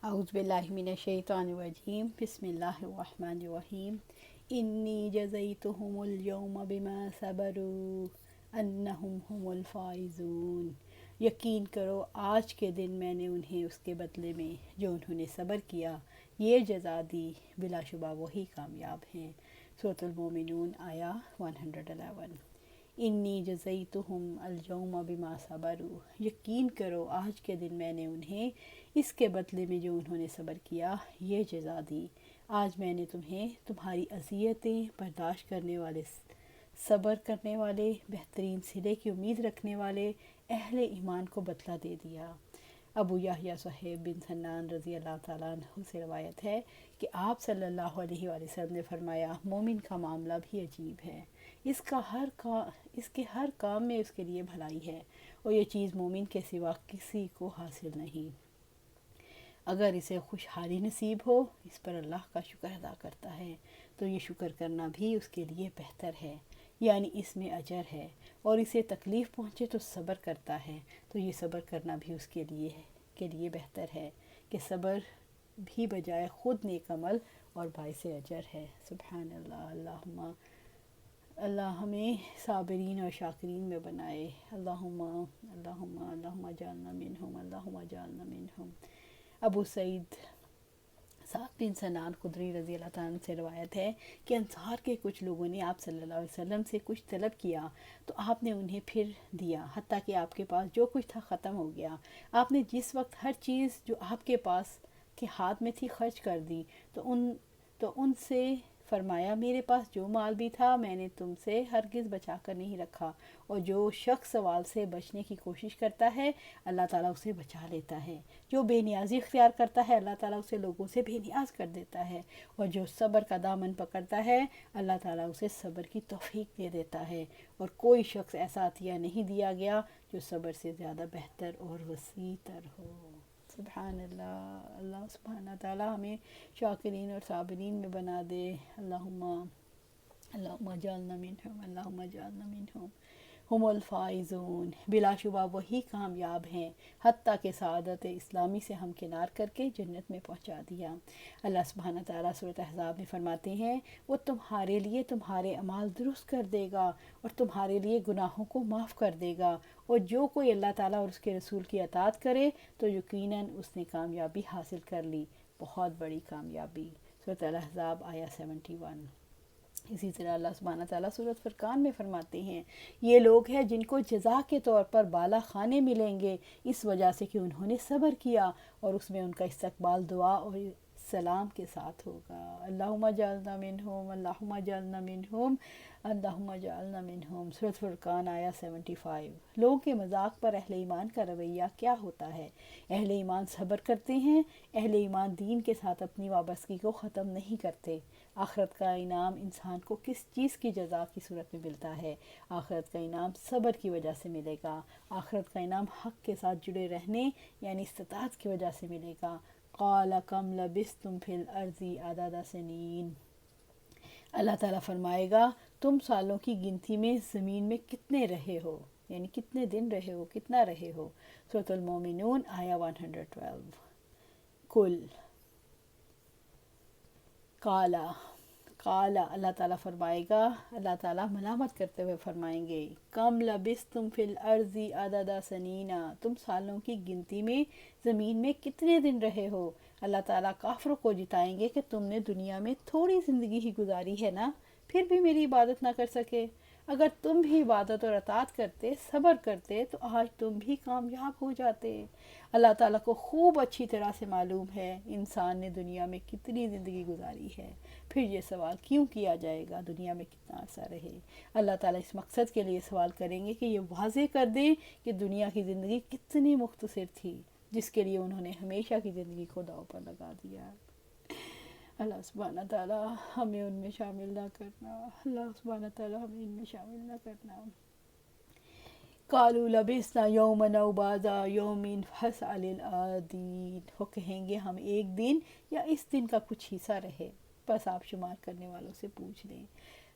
اعوذ باللہ من الشیطان الرجیم بسم اللہ الرحمن الرحیم انی جزیتہم اليوم بما صبروا انہم هم الفائزون۔ یقین کرو آج کے دن میں نے انہیں اس کے بدلے میں جو انہوں نے صبر کیا یہ جزا دی، بلا شبہ وہی کامیاب ہیں۔ سورۃ المومنون آیا 111۔ انی جزیتہم اليوم بما صبروا، یقین کرو آج کے دن میں نے انہیں اس کے بدلے میں جو انہوں نے صبر کیا یہ جزا دی۔ آج میں نے تمہیں تمہاری اذیتیں برداشت کرنے والے، صبر کرنے والے، بہترین صلے کی امید رکھنے والے اہل ایمان کو بدلہ دے دیا۔ ابو یحییٰ صہیب بن سنان رضی اللہ تعالیٰ عنہ سے روایت ہے کہ آپ صلی اللہ علیہ وآلہ وسلم نے فرمایا، مومن کا معاملہ بھی عجیب ہے، اس کے ہر کام میں اس کے لیے بھلائی ہے، اور یہ چیز مومن کے سوا کسی کو حاصل نہیں۔ اگر اسے خوشحالی نصیب ہو، اس پر اللہ کا شکر ادا کرتا ہے تو یہ شکر کرنا بھی اس کے لیے بہتر ہے، یعنی اس میں اجر ہے، اور اسے تکلیف پہنچے تو صبر کرتا ہے تو یہ صبر کرنا بھی اس کے لیے بہتر ہے کہ صبر بھی بجائے خود نیک عمل اور باعث اجر ہے۔ سبحان اللہ۔ اللہ ہمیں صابرین اور شاکرین میں بنائے۔ اللہم اجعلنا منہم، اللہم اجعلنا منہم۔ ابو سعید سعد بن سنان خدری رضی اللہ تعالیٰ عنہ سے روایت ہے کہ انصار کے کچھ لوگوں نے آپ صلی اللہ علیہ وسلم سے کچھ طلب کیا تو آپ نے انہیں پھر دیا، حتیٰ کہ آپ کے پاس جو کچھ تھا ختم ہو گیا۔ آپ نے جس وقت ہر چیز جو آپ کے پاس کے ہاتھ میں تھی خرچ کر دی تو ان سے فرمایا، میرے پاس جو مال بھی تھا میں نے تم سے ہرگز بچا کر نہیں رکھا، اور جو شخص سوال سے بچنے کی کوشش کرتا ہے اللہ تعالیٰ اسے بچا لیتا ہے، جو بے نیازی اختیار کرتا ہے اللہ تعالیٰ اسے لوگوں سے بے نیاز کر دیتا ہے، اور جو صبر کا دامن پکڑتا ہے اللہ تعالیٰ اسے صبر کی توفیق دے دیتا ہے، اور کوئی شخص ایسا عطیہ نہیں دیا گیا جو صبر سے زیادہ بہتر اور وسیع تر ہو۔ سبحان اللہ۔ اللہ سبحانہ تعالیٰ ہمیں شاکرین اور صابرین میں بنا دے۔ اللہم اجعلنا منہم، اللہم اجعلنا منہم۔ ہم الفائزون، بلا شبہ وہی کامیاب ہیں، حتیٰ کہ سعادت اسلامی سے ہمکنار کر کے جنت میں پہنچا دیا۔ اللہ سبحانہ تعالیٰ سورۃ احزاب میں فرماتے ہیں، وہ تمہارے لیے تمہارے اعمال درست کر دے گا اور تمہارے لیے گناہوں کو معاف کر دے گا، اور جو کوئی اللہ تعالیٰ اور اس کے رسول کی اطاعت کرے تو یقیناً اس نے کامیابی حاصل کر لی، بہت بڑی کامیابی۔ سورۃ الاحزاب آیا 71۔ اسی طرح اللہ سبحانہ تعالیٰ سورۃ فرقان میں فرماتے ہیں، یہ لوگ ہیں جن کو جزا کے طور پر بالا خانے ملیں گے اس وجہ سے کہ انہوں نے صبر کیا، اور اس میں ان کا استقبال دعا اور سلام کے ساتھ ہوگا۔ اللہم اجعلنا منہم، اللہم اجعلنا منہم، اللہم اجعلنا منہم۔ سورۃ فرقان آیا 75۔ لوگوں کے مذاق پر اہل ایمان کا رویہ کیا ہوتا ہے؟ اہل ایمان صبر کرتے ہیں، اہل ایمان دین کے ساتھ اپنی وابستگی کو ختم نہیں کرتے۔ آخرت کا انعام انسان کو کس چیز کی جزا کی صورت میں ملتا ہے؟ آخرت کا انعام صبر کی وجہ سے ملے گا۔ آخرت کا انعام حق کے ساتھ جڑے رہنے یعنی استطاعت کی وجہ سے ملے گا۔ قال کم لبثتم فی الارض عدد سنین، اللہ تعالیٰ فرمائے گا تم سالوں کی گنتی میں زمین میں کتنے رہے ہو، یعنی کتنے دن رہے ہو، کتنا رہے ہو۔ سورۃ المومنون آیا 112۔ کل قال اللہ تعالیٰ فرمائے گا، اللہ تعالیٰ ملامت کرتے ہوئے فرمائیں گے، کم لبثتم فی الارض عدد سنین، تم سالوں کی گنتی میں زمین میں کتنے دن رہے ہو۔ اللہ تعالیٰ کافروں کو جتائیں گے کہ تم نے دنیا میں تھوڑی زندگی ہی گزاری ہے نا، پھر بھی میری عبادت نہ کر سکے۔ اگر تم بھی عبادت اور اطاعت کرتے، صبر کرتے تو آج تم بھی کامیاب ہو جاتے۔ اللہ تعالیٰ کو خوب اچھی طرح سے معلوم ہے انسان نے دنیا میں کتنی زندگی گزاری ہے، پھر یہ سوال کیوں کیا جائے گا دنیا میں کتنا عرصہ رہے۔ اللہ تعالیٰ اس مقصد کے لیے سوال کریں گے کہ یہ واضح کر دیں کہ دنیا کی زندگی کتنی مختصر تھی، جس کے لیے انہوں نے ہمیشہ کی زندگی کو داؤ پر لگا دیا۔ اللہ سبحانہ تعالیٰ ہمیں ان میں شامل نہ کرنا، اللہ سبحانہ تعالیٰ ہمیں ان میں شامل نہ کرنا۔ قالوا لبثنا یوما او بعض یوم فاسأل العادین، وہ کہیں گے ہم ایک دن یا اس دن کا کچھ حصہ رہے، بس آپ شمار کرنے والوں سے پوچھ لیں۔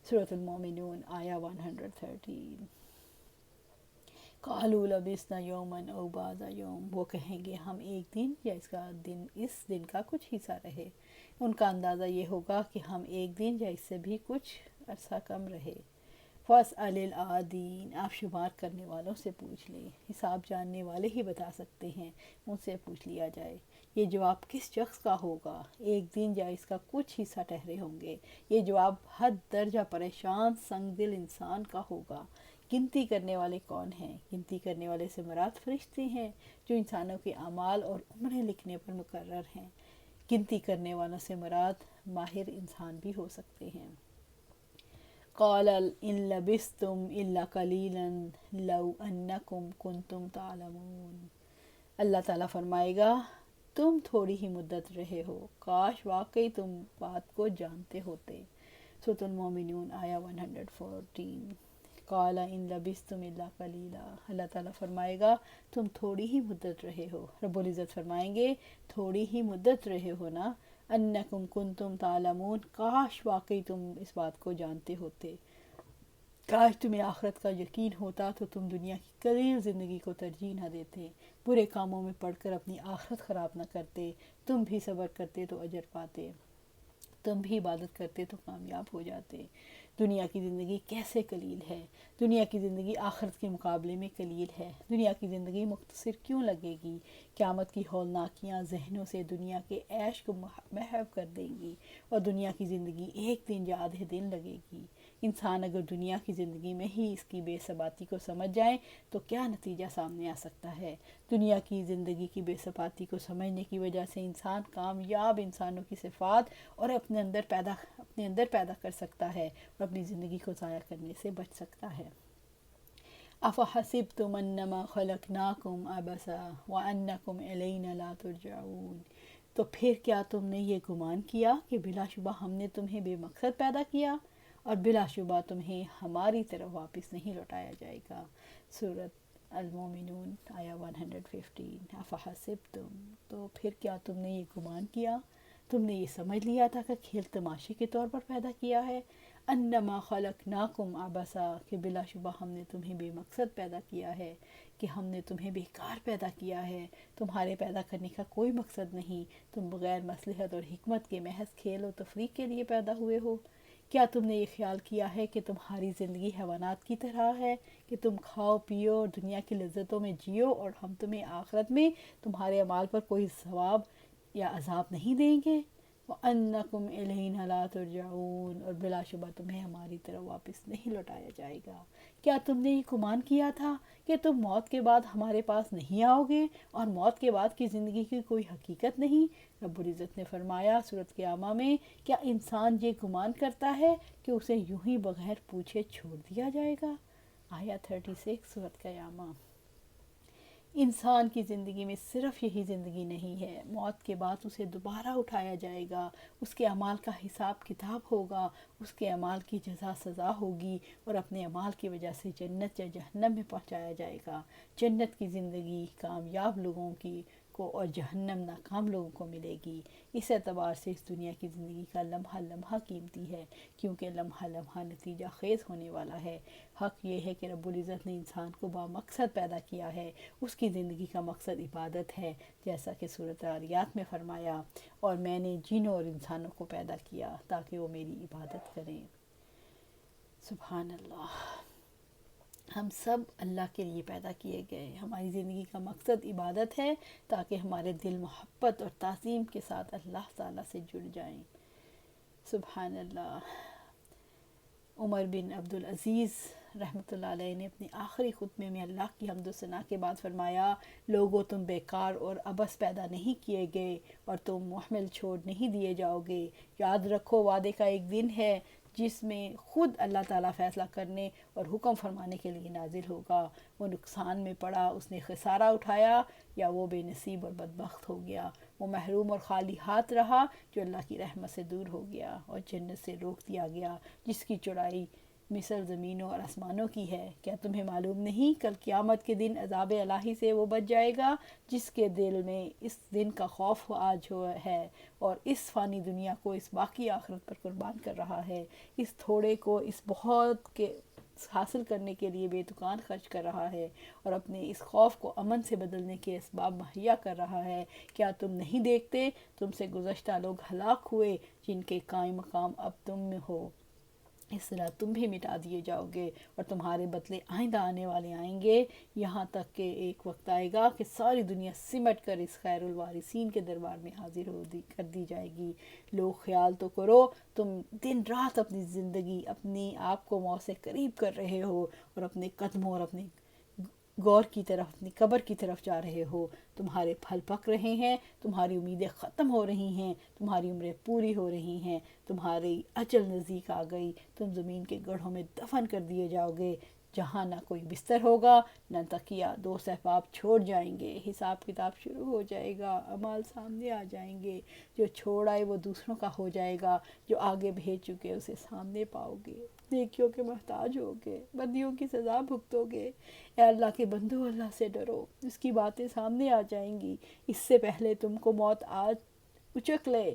سورۃ المومنون آیا 113۔ قالوا لبثنا یوما او بعض یوم، وہ کہیں گے ہم ایک دن یا اس دن کا کچھ حصہ رہے۔ ان کا اندازہ یہ ہوگا کہ ہم ایک دن یا اس سے بھی کچھ عرصہ کم رہے۔ فاسأل العادین، آپ شمار کرنے والوں سے پوچھ لیں، حساب جاننے والے ہی بتا سکتے ہیں، ان سے پوچھ لیا جائے۔ یہ جواب کس شخص کا ہوگا؟ ایک دن یا اس کا کچھ حصہ ٹھہرے ہوں گے۔ یہ جواب حد درجہ پریشان سنگ دل انسان کا ہوگا۔ گنتی کرنے والے کون ہیں؟ گنتی کرنے والے سے مراد فرشتے ہیں جو انسانوں کے اعمال اور عمریں لکھنے پر مقرر ہیں۔ گنتی کرنے والوں سے مراد ماہر انسان بھی ہو سکتے ہیں۔ قال ان لبثتم الا قلیلا لو انکم کنتم تعلمون، اللہ تعالیٰ فرمائے گا تم تھوڑی ہی مدت رہے ہو، کاش واقعی تم بات کو جانتے ہوتے۔ سورۃ المومنون آیا 114۔ قال ان لبثتم الا قلیلا، اللہ تعالیٰ فرمائے گا تم تھوڑی ہی مدت رہے ہو۔ رب العزت فرمائیں گے تھوڑی ہی مدت رہے ہو نا، انکم کنتم تعلمون، کاش واقعی تم اس بات کو جانتے ہوتے، کاش تمہیں آخرت کا یقین ہوتا تو تم دنیا کی قلیل زندگی کو ترجیح نہ دیتے، برے کاموں میں پڑھ کر اپنی آخرت خراب نہ کرتے، تم بھی صبر کرتے تو اجر پاتے، تم بھی عبادت کرتے تو کامیاب ہو جاتے۔ دنیا کی زندگی کیسے قلیل ہے، دنیا کی زندگی آخرت کے مقابلے میں قلیل ہے، دنیا کی زندگی مختصر کیوں لگے گی؟ قیامت کی ہولناکیاں ذہنوں سے دنیا کے عیش کو محو کر دیں گی، اور دنیا کی زندگی ایک دن یا آدھے دن لگے گی۔ انسان اگر دنیا کی زندگی میں ہی اس کی بے ثباتی کو سمجھ جائیں تو کیا نتیجہ سامنے آ سکتا ہے؟ دنیا کی زندگی کی بے ثباتی کو سمجھنے کی وجہ سے انسان کامیاب انسانوں کی صفات اور اپنے اندر پیدا کر سکتا ہے اور اپنی زندگی کو ضائع کرنے سے بچ سکتا ہے۔ افحسبتم انما خلقناکم عبثا وانکم الینا لا ترجعون، تو پھر کیا تم نے یہ گمان کیا کہ بلا شبہ ہم نے تمہیں بے مقصد پیدا کیا اور بلا شبہ تمہیں ہماری طرف واپس نہیں لوٹایا جائے گا۔ سورۃ المومنون آیا 115۔ افحسبتم، تو پھر کیا تم نے یہ گمان کیا، تم نے یہ سمجھ لیا تھا کہ کھیل تماشے کے طور پر پیدا کیا ہے، انما خلقناکم عبثا، کہ بلا شبہ ہم نے تمہیں بے مقصد پیدا کیا ہے، کہ ہم نے تمہیں بیکار پیدا کیا ہے، تمہارے پیدا کرنے کا کوئی مقصد نہیں، تم بغیر مصلحت اور حکمت کے محض کھیل و تفریح کے لیے پیدا ہوئے ہو۔ کیا تم نے یہ خیال کیا ہے کہ تمہاری زندگی حیوانات کی طرح ہے کہ تم کھاؤ پیو اور دنیا کی لذتوں میں جیو اور ہم تمہیں آخرت میں تمہارے اعمال پر کوئی ثواب یا عذاب نہیں دیں گے؟ وَأَنَّكُمْ إِلَيْنَا لَا تُرْجَعُونَ، اور بلا شبہ تمہیں ہماری طرف واپس نہیں لوٹایا جائے گا۔ کیا تم نے یہ گمان کیا تھا کہ تم موت کے بعد ہمارے پاس نہیں آؤ گے اور موت کے بعد کی زندگی کی کوئی حقیقت نہیں؟ رب العزت نے فرمایا سورۃ قیامہ میں، کیا انسان یہ گمان کرتا ہے کہ اسے یوں ہی بغیر پوچھے چھوڑ دیا جائے گا؟ آیا 36 سورۃ قیامہ۔ انسان کی زندگی میں صرف یہی زندگی نہیں ہے، موت کے بعد اسے دوبارہ اٹھایا جائے گا، اس کے اعمال کا حساب کتاب ہوگا، اس کے اعمال کی جزا سزا ہوگی اور اپنے اعمال کی وجہ سے جنت یا جہنم میں پہنچایا جائے گا۔ جنت کی زندگی کامیاب لوگوں کو اور جہنم ناکام لوگوں کو ملے گی۔ اس اعتبار سے اس دنیا کی زندگی کا لمحہ لمحہ قیمتی ہے، کیونکہ لمحہ لمحہ نتیجہ خیز ہونے والا ہے۔ حق یہ ہے کہ رب العزت نے انسان کو بامقصد پیدا کیا ہے، اس کی زندگی کا مقصد عبادت ہے، جیسا کہ سورۃ العادیات میں فرمایا، اور میں نے جنوں اور انسانوں کو پیدا کیا تاکہ وہ میری عبادت کریں۔ سبحان اللہ، ہم سب اللہ کے لیے پیدا کیے گئے، ہماری زندگی کا مقصد عبادت ہے تاکہ ہمارے دل محبت اور تعظیم کے ساتھ اللہ تعالیٰ سے جڑ جائیں۔ سبحان اللہ۔ عمر بن عبدالعزیز رحمۃ اللہ علیہ نے اپنے آخری خطبے میں اللہ کی حمد و ثنا کے بعد فرمایا، لوگو تم بیکار اور عبث پیدا نہیں کیے گئے اور تم محمل چھوڑ نہیں دیے جاؤ گے۔ یاد رکھو وعدے کا ایک دن ہے جس میں خود اللہ تعالیٰ فیصلہ کرنے اور حکم فرمانے کے لیے نازل ہوگا۔ وہ نقصان میں پڑا، اس نے خسارہ اٹھایا، یا وہ بے نصیب اور بدبخت ہو گیا۔ وہ محروم اور خالی ہاتھ رہا جو اللہ کی رحمت سے دور ہو گیا اور جنت سے روک دیا گیا، جس کی چوڑائی مثل زمینوں اور آسمانوں کی ہے۔ کیا تمہیں معلوم نہیں کل قیامت کے دن عذاب الہی سے وہ بچ جائے گا جس کے دل میں اس دن کا خوف آج ہے اور اس فانی دنیا کو اس باقی آخرت پر قربان کر رہا ہے، اس تھوڑے کو اس بہت کے حاصل کرنے کے لیے بے دکان خرچ کر رہا ہے اور اپنے اس خوف کو امن سے بدلنے کے اسباب مہیا کر رہا ہے۔ کیا تم نہیں دیکھتے تم سے گزشتہ لوگ ہلاک ہوئے جن کے قائم مقام اب تم میں ہو، اس طرح تم بھی مٹا دیے جاؤ گے اور تمہارے بدلے آئندہ آنے والے آئیں گے، یہاں تک کہ ایک وقت آئے گا کہ ساری دنیا سمٹ کر اس خیر الوارثین کے دربار میں حاضر کر دی جائے گی۔ لوگ خیال تو کرو، تم دن رات اپنی زندگی اپنی آپ کو موت سے قریب کر رہے ہو اور اپنے قدموں اور اپنے غور کی طرف، اپنی قبر کی طرف جا رہے ہو۔ تمہارے پھل پک رہے ہیں، تمہاری امیدیں ختم ہو رہی ہیں، تمہاری عمریں پوری ہو رہی ہیں، تمہاری اجل نزدیک آ گئی، تم زمین کے گڑھوں میں دفن کر دیے جاؤ گے جہاں نہ کوئی بستر ہوگا نہ تکیہ، دو صحباب چھوڑ جائیں گے، حساب کتاب شروع ہو جائے گا، اعمال سامنے آ جائیں گے، جو چھوڑ آئے وہ دوسروں کا ہو جائے گا، جو آگے بھیج چکے اسے سامنے پاؤ گے، نیکیوں کے محتاج ہوگے، بدیوں کی سزا بھگتو گے۔ اے اللہ کے بندو، اللہ سے ڈرو، اس کی باتیں سامنے آ جائیں گی، اس سے پہلے تم کو موت آج اچک لے،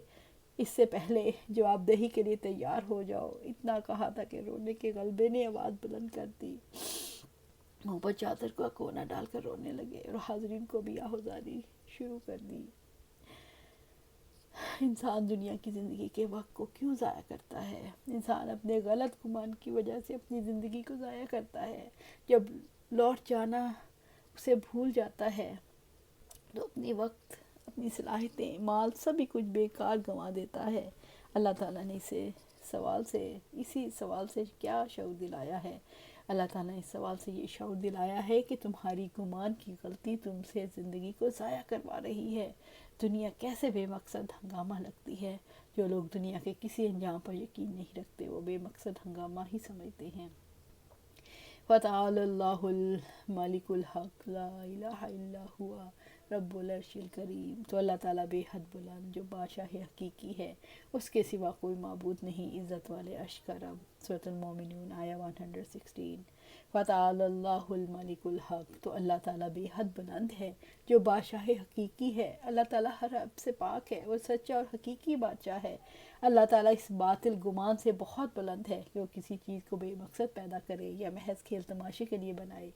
اس سے پہلے جواب دہی کے لیے تیار ہو جاؤ۔ اتنا کہا تھا کہ رونے کے غلبے نے آواز بلند کر دی، منہ پر چادر کا کونا ڈال کر رونے لگے اور حاضرین کو بھی آہوازاری شروع کر دی۔ انسان دنیا کی زندگی کے وقت کو کیوں ضائع کرتا ہے؟ انسان اپنے غلط گمان کی وجہ سے اپنی زندگی کو ضائع کرتا ہے۔ جب لوٹ جانا اسے بھول جاتا ہے تو اپنی وقت، اپنی صلاحیتیں، مال، سبھی کچھ بیکار گنوا دیتا ہے۔ اللہ تعالیٰ نے اسی سوال سے کیا شعور دلایا ہے؟ اللہ تعالیٰ نے اس سوال سے یہ شعور دلایا ہے کہ تمہاری گمان کی غلطی تم سے زندگی کو ضائع کروا رہی ہے۔ دنیا کیسے بے مقصد ہنگامہ لگتی ہے۔ جو لوگ دنیا کے کسی انجام پر یقین نہیں رکھتے وہ بے مقصد ہنگامہ ہی سمجھتے ہیں۔ فتعال اللہ الملک الحق لا الہ الا ہوا رب العرش الکریم۔ تو اللہ تعالیٰ بے حد بلند جو بادشاہ حقیقی ہے، اس کے سوا کوئی معبود نہیں، عزت والے عرش کا رب۔ سورۃ المومنون آیہ 116۔ فتعال اللہ الملک الحق، تو اللہ تعالیٰ بے حد بلند ہے جو بادشاہ حقیقی ہے۔ اللہ تعالیٰ ہر عیب سے پاک ہے، وہ سچا اور حقیقی بادشاہ ہے۔ اللہ تعالیٰ اس باطل گمان سے بہت بلند ہے کہ وہ کسی چیز کو بے مقصد پیدا کرے یا محض کھیل تماشے کے لیے بنائے۔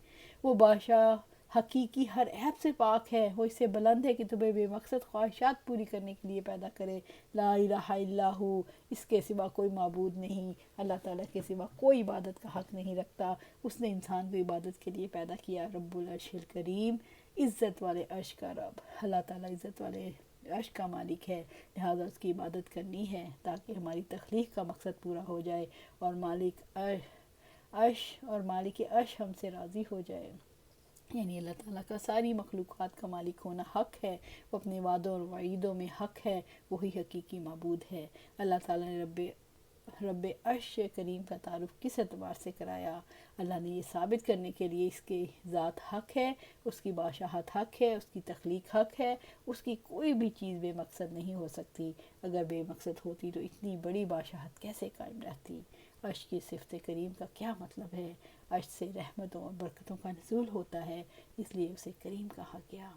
وہ بادشاہ حقیقی ہر عیب سے پاک ہے، وہ اس سے بلند ہے کہ تمہیں بے مقصد خواہشات پوری کرنے کے لیے پیدا کرے۔ لا الہ الا ہو، اس کے سوا کوئی معبود نہیں، اللہ تعالیٰ کے سوا کوئی عبادت کا حق نہیں رکھتا۔ اس نے انسان کو عبادت کے لیے پیدا کیا۔ رب العرش الکریم، عزت والے عرش کا رب۔ اللہ تعالیٰ عزت والے عرش کا مالک ہے، لہٰذا اس کی عبادت کرنی ہے تاکہ ہماری تخلیق کا مقصد پورا ہو جائے اور مالک عرش ہم سے راضی ہو جائے۔ یعنی اللہ تعالیٰ کا ساری مخلوقات کا مالک ہونا حق ہے، وہ اپنے وعدوں اور وعیدوں میں حق ہے، وہی حقیقی معبود ہے۔ اللہ تعالیٰ نے رب عرش کریم کا تعارف کس اعتبار سے کرایا؟ اللہ نے یہ ثابت کرنے کے لیے اس کی ذات حق ہے، اس کی بادشاہت حق ہے، اس کی تخلیق حق ہے، اس کی کوئی بھی چیز بے مقصد نہیں ہو سکتی۔ اگر بے مقصد ہوتی تو اتنی بڑی بادشاہت کیسے قائم رہتی؟ عرش کی صفت کریم کا کیا مطلب ہے؟ عرش سے رحمتوں اور برکتوں کا نزول ہوتا ہے، اس لیے اسے کریم کہا گیا۔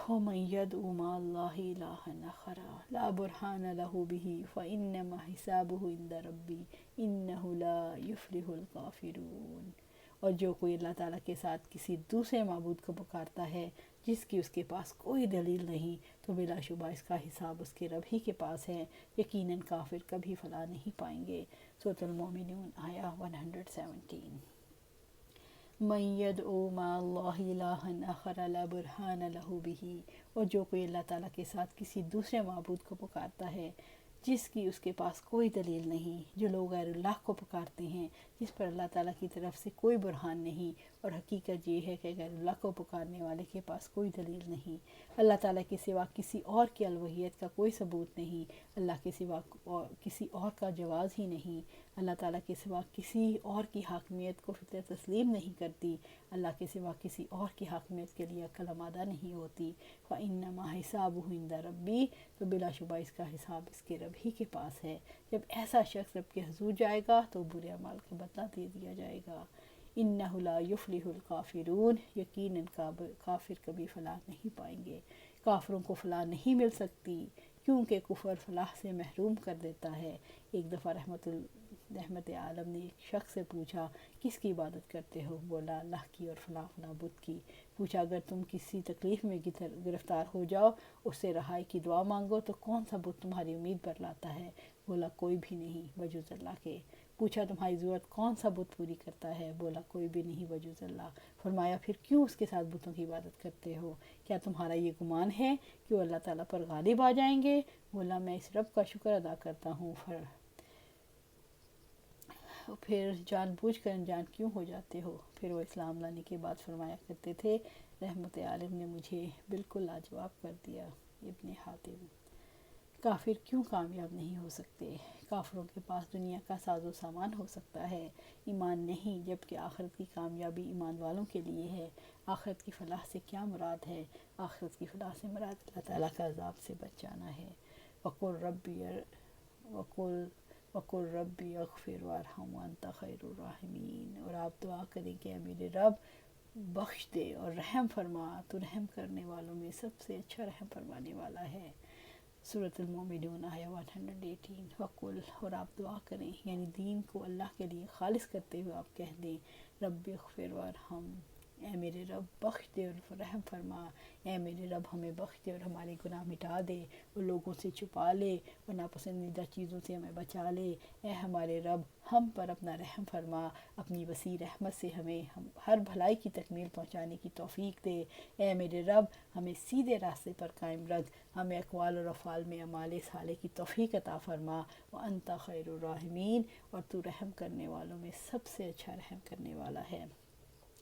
وَمَن يَدْعُ مَعَ اللَّهِ إِلَٰهًا آخَرَ لَا بُرْهَانَ لَهُ بِهِ فَإِنَّمَا حِسَابُهُ عِندَ رَبِّهِ إِنَّهُ لَا يُفْلِحُ الْكَافِرُونَ۔ اور جو کوئی اللہ تعالیٰ کے ساتھ کسی دوسرے معبود کو پکارتا ہے جس کی اس کے پاس کوئی دلیل نہیں، تو بلا شبہ اس کا حساب اس کے رب ہی کے پاس ہے، یقیناً کافر کبھی فلاح نہیں پائیں گے۔ سورۃ المومنون آیہ 117۔ من يدعو مع اللہ الہا آخر لا برہان لہ بہ، اور جو کوئی اللہ تعالیٰ کے ساتھ کسی دوسرے معبود کو پکارتا ہے جس کی اس کے پاس کوئی دلیل نہیں، جو لوگ غیر اللہ کو پکارتے ہیں جس پر اللہ تعالیٰ کی طرف سے کوئی برہان نہیں، اور حقیقت یہ ہے کہ غیر اللہ کو پکارنے والے کے پاس کوئی دلیل نہیں۔ اللہ تعالیٰ کے سوا کسی اور کی الوہیت کا کوئی ثبوت نہیں، اللہ کے سوا کسی اور کا جواز ہی نہیں، اللہ تعالیٰ کے سوا کسی اور کی حاکمیت کو فطرت تسلیم نہیں کرتی، اللہ کے سوا کسی اور کی حاکمیت کے لیے عقل آمادہ نہیں ہوتی۔ فَإِنَّمَا حِسَابُهُ عِندَ رَبِّي، تو بلا شبہ اس کا حساب اس کے رب ہی کے پاس ہے۔ جب ایسا شخص رب کے حضور جائے گا تو برے اعمال کا بدلہ دے دیا جائے گا۔ إِنَّهُ لَا يُفْلِحُ الْكَافِرُونَ، یقیناً کافر کبھی فلاح نہیں پائیں گے۔ کافروں کو فلاح نہیں مل سکتی کیونکہ کفر فلاح سے محروم کر دیتا ہے۔ ایک دفعہ رحمت عالم نے ایک شخص سے پوچھا کس کی عبادت کرتے ہو؟ بولا اللہ کی اور فلاں فلاں بت کی۔ پوچھا اگر تم کسی تکلیف میں گرفتار ہو جاؤ اس سے رہائی کی دعا مانگو تو کون سا بت تمہاری امید پر لاتا ہے؟ بولا کوئی بھی نہیں بجز اللہ کے۔ پوچھا تمہاری ضرورت کون سا بت پوری کرتا ہے؟ بولا کوئی بھی نہیں بجز اللہ۔ فرمایا پھر کیوں اس کے ساتھ بتوں کی عبادت کرتے ہو؟ کیا تمہارا یہ گمان ہے کہ وہ اللہ تعالیٰ پر غالب آ جائیں گے؟ بولا میں اس رب کا شکر ادا کرتا ہوں، پھر جان بوجھ کر انجان کیوں ہو جاتے ہو؟ پھر وہ اسلام لانے کے بعد فرمایا کرتے تھے رحمت عالم نے مجھے بالکل لاجواب کر دیا۔ ابن حاتم۔ کافر کیوں کامیاب نہیں ہو سکتے؟ کافروں کے پاس دنیا کا ساز و سامان ہو سکتا ہے، ایمان نہیں، جبکہ آخرت کی کامیابی ایمان والوں کے لیے ہے۔ آخرت کی فلاح سے کیا مراد ہے؟ آخرت کی فلاح سے مراد اللہ تعالیٰ کا عذاب سے بچ جانا ہے۔ وَقُلْ رَبِّ اغْفِرْ وَارْحَمْ وَأَنْتَ خَيْرُ الرَّاحِمِينَ، اور آپ دعا کریں کہ اے میرے رب بخش دے اور رحم فرما، تو رحم کرنے والوں میں سب سے اچھا رحم فرمانے والا ہے۔ سورۃ المومنون آیہ 118۔ وقل، اور آپ دعا کریں، یعنی دین کو اللہ کے لیے خالص کرتے ہوئے آپ کہہ دیں رب اغفر وارحم، اے میرے رب بخش دے اور رحم فرما، اے میرے رب ہمیں بخش دے اور ہمارے گناہ مٹا دے اور لوگوں سے چھپا لے اور ناپسندیدہ چیزوں سے ہمیں بچا لے۔ اے ہمارے رب ہم پر اپنا رحم فرما، اپنی وسیع رحمت سے ہمیں ہر بھلائی کی تکمیل پہنچانے کی توفیق دے۔ اے میرے رب ہمیں سیدھے راستے پر قائم رکھ، ہمیں اقوال اور افعال میں اعمال صالح کی توفیق عطا فرما۔ وانت خیر الراحمین، اور تو رحم کرنے والوں میں سب سے اچھا رحم کرنے والا ہے۔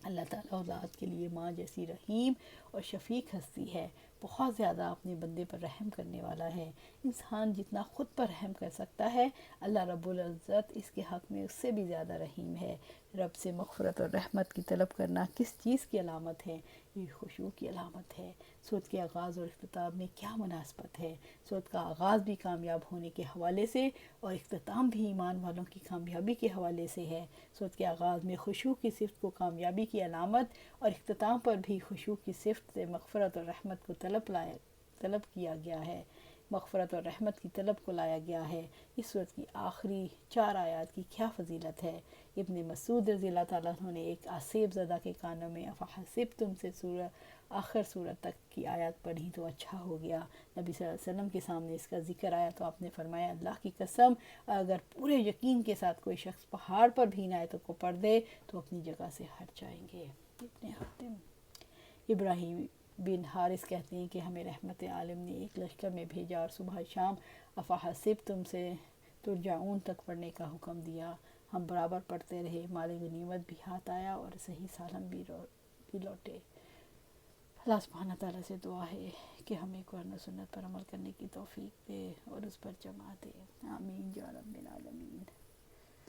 اللہ تعالیٰ اولاد کے لیے ماں جیسی رحیم اور شفیق ہستی ہے، بہت زیادہ اپنے بندے پر رحم کرنے والا ہے۔ انسان جتنا خود پر رحم کر سکتا ہے، اللہ رب العزت اس کے حق میں اس سے بھی زیادہ رحیم ہے۔ رب سے مغفرت اور رحمت کی طلب کرنا کس چیز کی علامت ہے؟ یہ خشوع کی علامت ہے۔ سورت کے آغاز اور اختتام میں کیا مناسبت ہے؟ سورت کا آغاز بھی کامیاب ہونے کے حوالے سے اور اختتام بھی ایمان والوں کی کامیابی کے حوالے سے ہے۔ سورت کے آغاز میں خشوع کی صفت کو کامیابی کی علامت اور اختتام پر بھی خشوع کی صفت سے مغفرت اور رحمت کو طلب کیا گیا ہے، مغفرت اور رحمت کی طلب کو لایا گیا ہے۔ اس صورت کی آخری 4 آیات کی کیا فضیلت ہے؟ ابن مسعود رضی اللہ تعالیٰ عنہ نے ایک آصیب زدہ کے کانوں میں افحسبتم سے آخر صورت تک کی آیات پڑھی تو اچھا ہو گیا۔ نبی صلی اللہ علیہ وسلم کے سامنے اس کا ذکر آیا تو آپ نے فرمایا اللہ کی قسم اگر پورے یقین کے ساتھ کوئی شخص پہاڑ پر بھی ان آیتوں کو پڑھ دے تو اپنی جگہ سے ہٹ جائیں گے۔ ابن حاتم۔ ابراہیم بن حارث کہتے ہیں کہ ہمیں رحمت عالم نے ایک لشکر میں بھیجا اور صبح شام افحسبتم سے ترجعون تک پڑھنے کا حکم دیا۔ ہم برابر پڑھتے رہے، مال غنیمت بھی ہاتھ آیا اور صحیح سالم بھی لوٹے۔ اللہ سبحانہ تعالیٰ سے دعا ہے کہ ہمیں قرآن و سنت پر عمل کرنے کی توفیق دے اور اس پر جمع دے۔ آمین یا رب۔